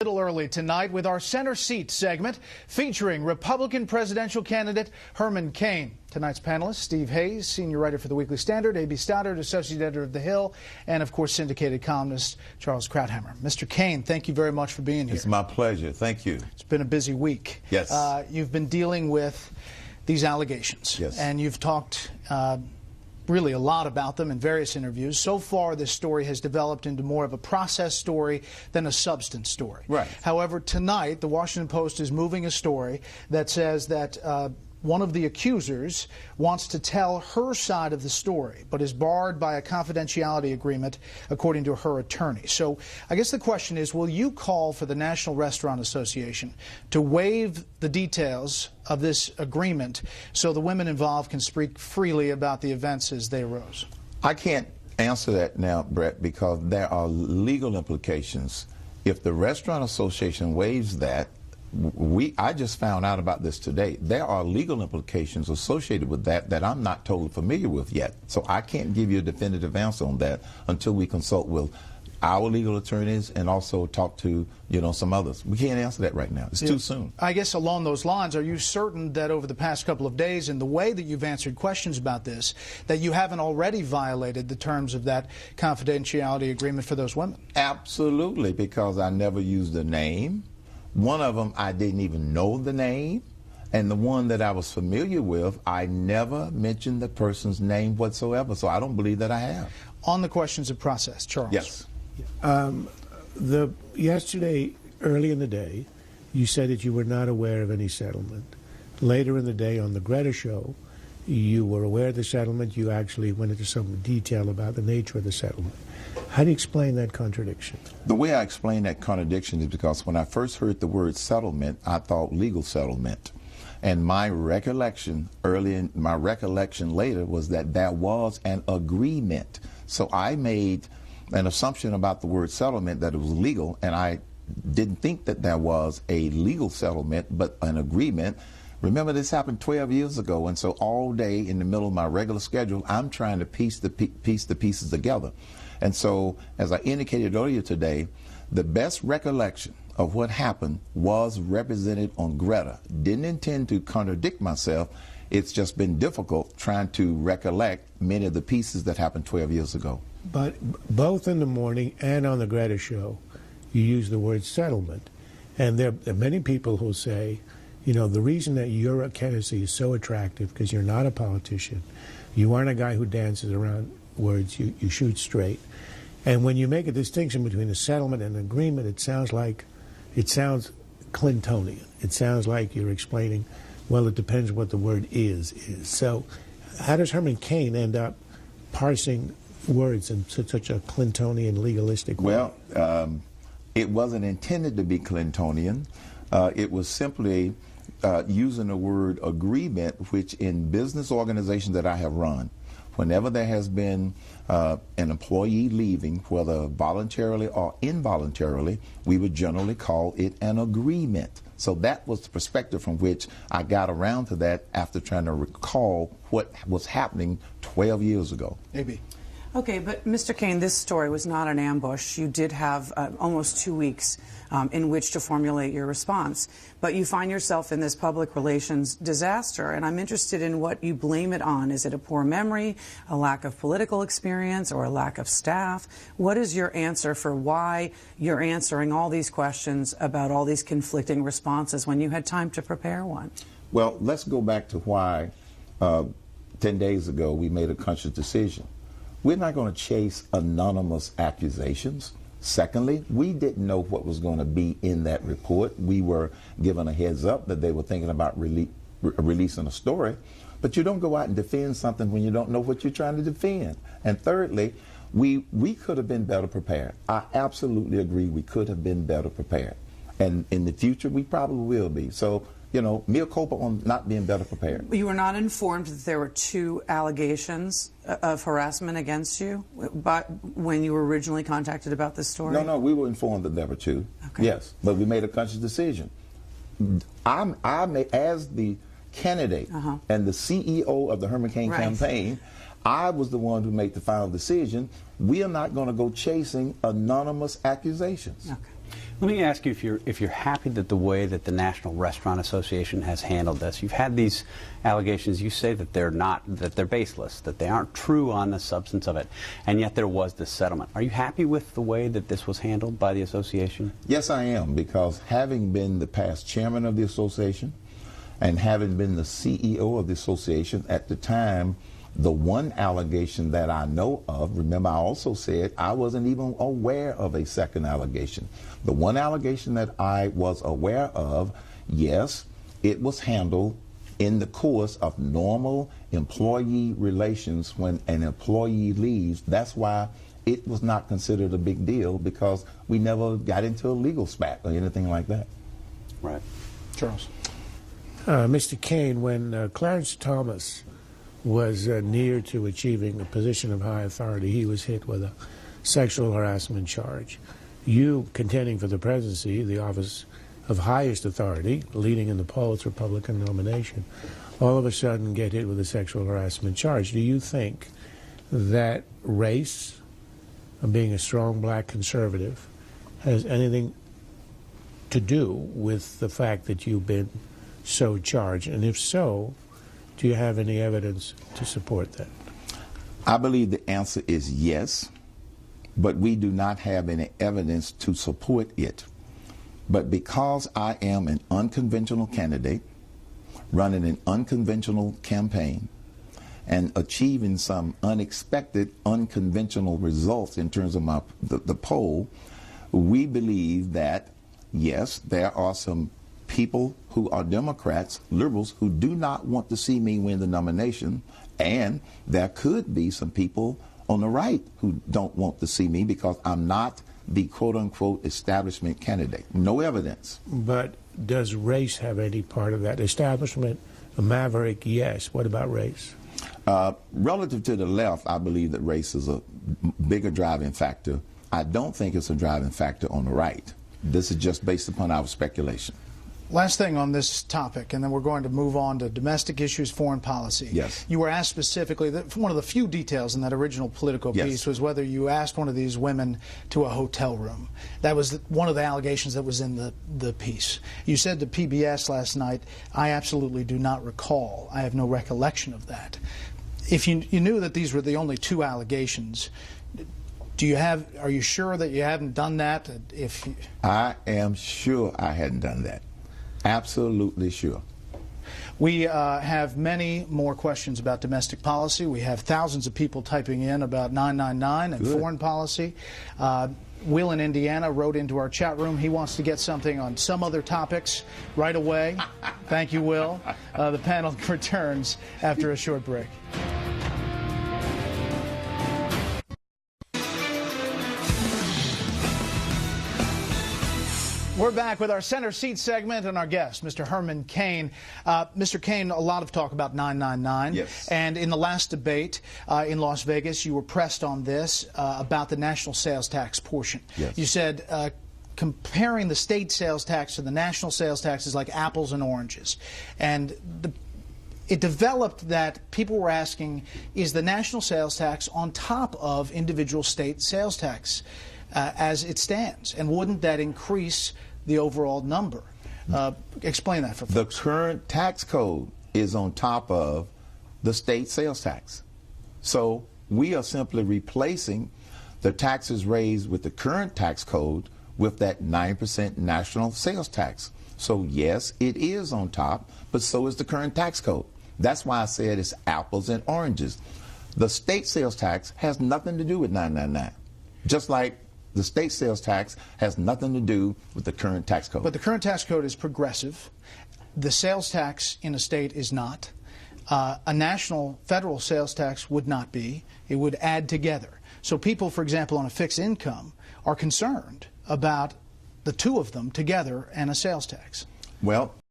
Little early tonight with our Center Seat segment featuring Republican presidential candidate Herman Cain. Tonight's panelists, Steve Hayes, senior writer for the Weekly Standard, A.B. Stoddard, associate editor of The Hill, and of course syndicated columnist Charles Krauthammer. Mr. Cain, thank you very much for being here. It's my pleasure. Thank you. It's been a busy week. Yes. You've been dealing with these allegations. Yes. And you've talked really a lot about them in various interviews. So far, this story has developed into more of a process story than a substance story. Right. However, tonight, the Washington Post is moving a story that says that one of the accusers wants to tell her side of the story, but is barred by a confidentiality agreement, according to her attorney. So I guess the question is, will you call for the National Restaurant Association to waive the details of this agreement so the women involved can speak freely about the events as they arose? I can't answer that now, Brett, because there are legal implications. If the Restaurant Association waives that, I just found out about this today. There are legal implications associated with that I'm not totally familiar with yet. So I can't give you a definitive answer on that until we consult with our legal attorneys and also talk to, some others. We can't answer that right now. It's too soon. I guess along those lines, are you certain that over the past couple of days, in the way that you've answered questions about this, that you haven't already violated the terms of that confidentiality agreement for those women? Absolutely, because I never used the name. One of them, I didn't even know the name. And the one that I was familiar with, I never mentioned the person's name whatsoever. So I don't believe that I have. On the questions of process, Charles. Yes. Yesterday, early in the day, you said that you were not aware of any settlement. Later in the day on the Greta show, you were aware of the settlement. You actually went into some detail about the nature of the settlement. How do you explain that contradiction? The way I explain that contradiction is because when I first heard the word settlement, I thought legal settlement. And my recollection later was that there was an agreement. So I made an assumption about the word settlement that it was legal, and I didn't think that there was a legal settlement, but an agreement. Remember, this happened 12 years ago, and so all day in the middle of my regular schedule, I'm trying to piece the pieces together. And so, as I indicated earlier today, the best recollection of what happened was represented on Greta. Didn't intend to contradict myself. It's just been difficult trying to recollect many of the pieces that happened 12 years ago. But both in the morning and on the Greta show, you use the word settlement. And there are many people who say, the reason that your candidacy is so attractive because you're not a politician. You aren't a guy who dances around words. You shoot straight. And when you make a distinction between a settlement and an agreement, it sounds Clintonian. It sounds like you're explaining, well, it depends what the word is. So how does Herman Cain end up parsing words in such a Clintonian legalistic way? Well, it wasn't intended to be Clintonian. It was simply using the word agreement, which in business organizations that I have run, whenever there has been an employee leaving, whether voluntarily or involuntarily, we would generally call it an agreement. So that was the perspective from which I got around to that after trying to recall what was happening 12 years ago. Maybe. Okay, but Mr. Cain, this story was not an ambush. You did have almost 2 weeks in which to formulate your response. But you find yourself in this public relations disaster, and I'm interested in what you blame it on. Is it a poor memory, a lack of political experience, or a lack of staff? What is your answer for why you're answering all these questions about all these conflicting responses when you had time to prepare one? Well, let's go back to why 10 days ago we made a conscious decision. We're not going to chase anonymous accusations. Secondly, we didn't know what was going to be in that report. We were given a heads up that they were thinking about releasing a story. But you don't go out and defend something when you don't know what you're trying to defend. And thirdly, we could have been better prepared. I absolutely agree we could have been better prepared. And in the future, we probably will be. So, mea culpa on not being better prepared. You were not informed that there were 2 allegations of harassment against you when you were originally contacted about this story? No, we were informed that there were 2. Okay. Yes, but we made a conscious decision. As the candidate and the CEO of the Herman Cain campaign, I was the one who made the final decision. We are not going to go chasing anonymous accusations. Okay. Let me ask you if you're happy that the way that the National Restaurant Association has handled this. You've had these allegations. You say that they're baseless, that they aren't true on the substance of it, and yet there was this settlement. Are you happy with the way that this was handled by the association? Yes, I am, because having been the past chairman of the association and having been the CEO of the association at the time, the one allegation that I know of, remember I also said I wasn't even aware of a second allegation. The one allegation that I was aware of, yes, it was handled in the course of normal employee relations when an employee leaves. That's why it was not considered a big deal, because we never got into a legal spat or anything like that. Right. Charles. Mr. Cain, when Clarence Thomas was near to achieving a position of high authority, he was hit with a sexual harassment charge. You, contending for the presidency, the office of highest authority, leading in the polls Republican nomination, all of a sudden get hit with a sexual harassment charge. Do you think that race, being a strong black conservative, has anything to do with the fact that you've been so charged? And if so, do you have any evidence to support that? I believe the answer is yes, but we do not have any evidence to support it. But because I am an unconventional candidate, running an unconventional campaign, and achieving some unexpected, unconventional results in terms of the poll, we believe that, yes, there are some people who are Democrats, liberals, who do not want to see me win the nomination, and there could be some people on the right who don't want to see me because I'm not the quote-unquote establishment candidate. No evidence. But does race have any part of that? Establishment, a maverick, yes. What about race? Relative to the left, I believe that race is a bigger driving factor. I don't think it's a driving factor on the right. This is just based upon our speculation. Last thing on this topic, and then we're going to move on to domestic issues, foreign policy. Yes. You were asked specifically, one of the few details in that original Politico piece was whether you asked one of these women to a hotel room. That was one of the allegations that was in the piece. You said to PBS last night, I absolutely do not recall. I have no recollection of that. If you knew that these were the only two allegations, are you sure that you haven't done that? I am sure I hadn't done that. Absolutely sure. We have many more questions about domestic policy. We have thousands of people typing in about 999 and foreign policy. Will in Indiana wrote into our chat room. He wants to get something on some other topics right away. Thank you, Will. The panel returns after a short break. We're back with our center seat segment and our guest, Mr. Herman Cain. Mr. Cain, a lot of talk about 999. Yes. And in the last debate in Las Vegas, you were pressed on this about the national sales tax portion. Yes. You said comparing the state sales tax to the national sales tax is like apples and oranges. And it developed that people were asking, is the national sales tax on top of individual state sales tax as it stands? And wouldn't that increase the overall number? Explain that for folks. The current tax code is on top of the state sales tax. So we are simply replacing the taxes raised with the current tax code with that 9% national sales tax. So yes, it is on top, but so is the current tax code. That's why I said it's apples and oranges. The state sales tax has nothing to do with 999. Just like the state sales tax has nothing to do with the current tax code. But the current tax code is progressive. The sales tax in a state is not. A national federal sales tax would not be. It would add together. So people, for example, on a fixed income are concerned about the two of them together and a sales tax. Well,